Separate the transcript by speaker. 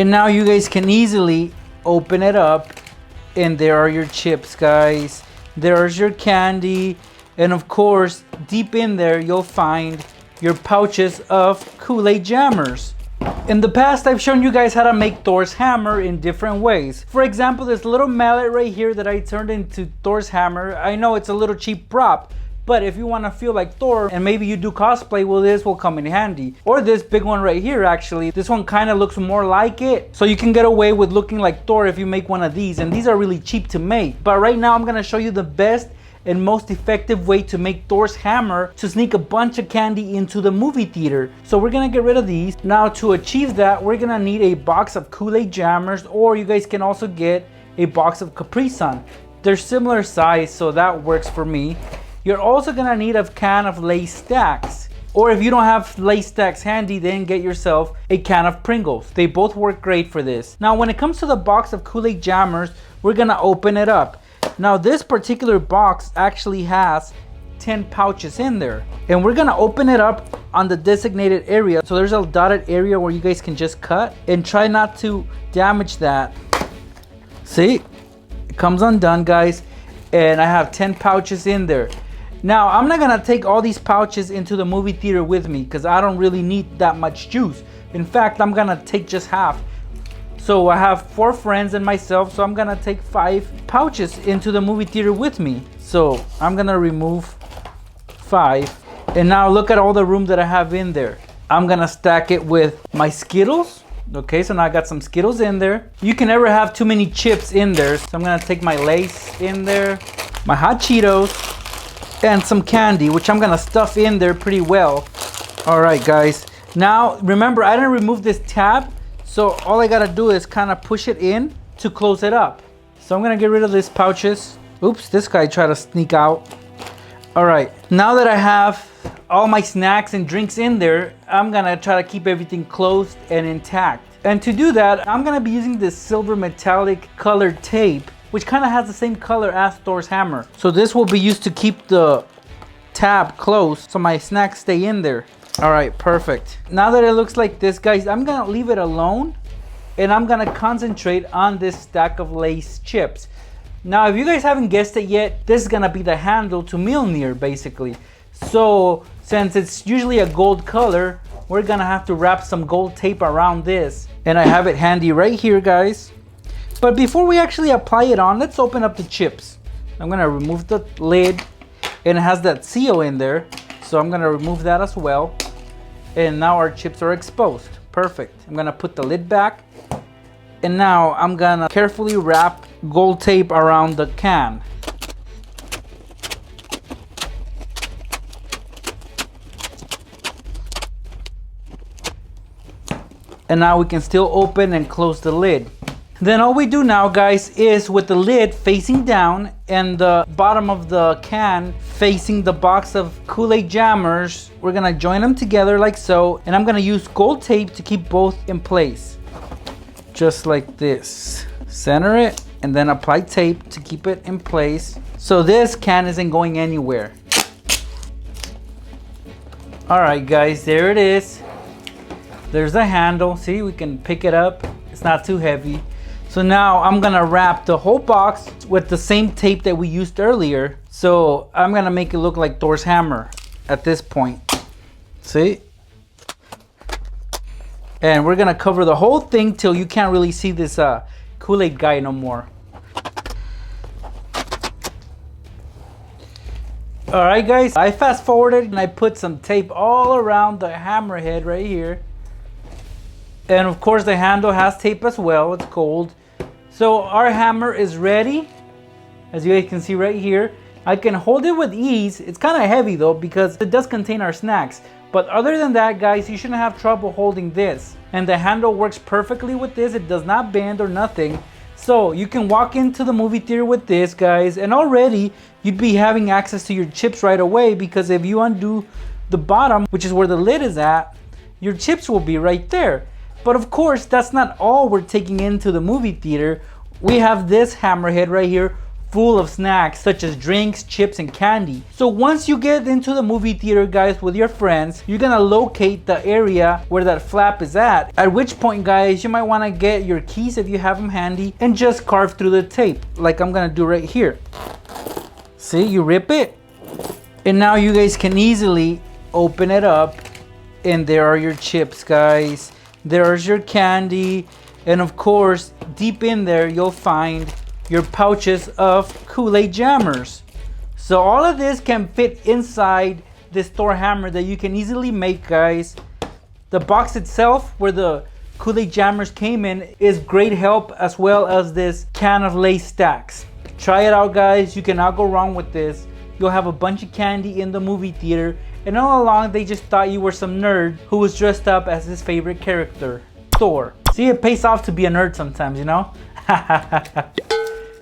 Speaker 1: And now you guys can easily open it up, and there are your chips, guys. There's your candy, and of course, deep in there, you'll find your pouches of Kool-Aid jammers. In the past, I've shown you guys how to make Thor's hammer in different ways. For example, this little mallet right here that I turned into Thor's hammer. I know it's a little cheap prop, but if you want to feel like Thor and maybe you do cosplay, well, this will come in handy. Or this big one right here, actually. This one kind of looks more like it. So you can get away with looking like Thor if you make one of these. And these are really cheap to make. But right now, I'm going to show you the best and most effective way to make Thor's hammer to sneak a bunch of candy into the movie theater. So we're gonna get rid of these. Now to achieve that, we're gonna need a box of Kool-Aid jammers, or you guys can also get a box of Capri Sun. They're similar size, so that works for me. You're also gonna need a can of Lay's Stacks. Or if you don't have Lay's Stacks handy, then get yourself a can of Pringles. They both work great for this. Now when it comes to the box of Kool-Aid jammers, we're gonna open it up. Now this particular box actually has 10 pouches in there, and we're gonna open it up on the designated area. So there's a dotted area where you guys can just cut, and try not to damage that. See, it comes undone, guys, and I have 10 pouches in there. Now I'm not gonna take all these pouches into the movie theater with me because I don't really need that much juice. In fact, I'm gonna take just half. So I have 4 friends and myself, so I'm gonna take 5 pouches into the movie theater with me. So I'm gonna remove 5. And now look at all the room that I have in there. I'm gonna stack it with my Skittles. Okay, so now I got some Skittles in there. You can never have too many chips in there. So I'm gonna take my Lay's in there, my hot Cheetos, and some candy, which I'm gonna stuff in there pretty well. All right, guys. Now, remember, I didn't remove this tab. So all I gotta do is kind of push it in to close it up. So I'm gonna get rid of these pouches. Oops, this guy tried to sneak out. All right, now that I have all my snacks and drinks in there, I'm gonna try to keep everything closed and intact. And to do that, I'm gonna be using this silver metallic colored tape, which kind of has the same color as Thor's hammer. So this will be used to keep the tab closed so my snacks stay in there. All right, perfect. Now that it looks like this, guys, I'm gonna leave it alone, and I'm gonna concentrate on this stack of Lay's chips. Now, if you guys haven't guessed it yet, this is gonna be the handle to Mjolnir, basically. So since it's usually a gold color, we're gonna have to wrap some gold tape around this. And I have it handy right here, guys. But before we actually apply it on, let's open up the chips. I'm gonna remove the lid, and it has that seal in there. So I'm gonna remove that as well. And now our chips are exposed. Perfect. I'm gonna put the lid back. And now I'm gonna carefully wrap gold tape around the can. And now we can still open and close the lid. Then all we do now, guys, is with the lid facing down and the bottom of the can facing the box of Kool-Aid jammers, we're gonna join them together like so, and I'm gonna use gold tape to keep both in place. Just like this. Center it and then apply tape to keep it in place so this can isn't going anywhere. All right, guys, there it is. There's the handle. See, we can pick it up. It's not too heavy. So now I'm gonna wrap the whole box with the same tape that we used earlier. So I'm gonna make it look like Thor's hammer at this point. See? And we're gonna cover the whole thing till you can't really see this Kool-Aid guy no more. All right, guys, I fast forwarded and I put some tape all around the hammerhead right here. And of course the handle has tape as well, it's gold. So our hammer is ready, as you guys can see right here. I can hold it with ease. It's kind of heavy though because it does contain our snacks. But other than that, guys, you shouldn't have trouble holding this. And the handle works perfectly with this. It does not bend or nothing. So you can walk into the movie theater with this, guys, and already you'd be having access to your chips right away, because if you undo the bottom, which is where the lid is at, your chips will be right there. But of course, that's not all we're taking into the movie theater. We have this hammerhead right here full of snacks such as drinks, chips, and candy. So once you get into the movie theater, guys, with your friends, you're gonna locate the area where that flap is at which point, guys, you might want to get your keys if you have them handy and just carve through the tape like I'm gonna do right here. See, you rip it, and now you guys can easily open it up, and there are your chips, guys. There's your candy, and of course, deep in there, you'll find your pouches of Kool-Aid jammers. So all of this can fit inside this Thor hammer that you can easily make, guys. The box itself, where the Kool-Aid jammers came in, is great help, as well as this can of Lay's stacks. Try it out, guys. You cannot go wrong with this. You'll have a bunch of candy in the movie theater, and all along they just thought you were some nerd who was dressed up as his favorite character, Thor. See, it pays off to be a nerd sometimes, you know?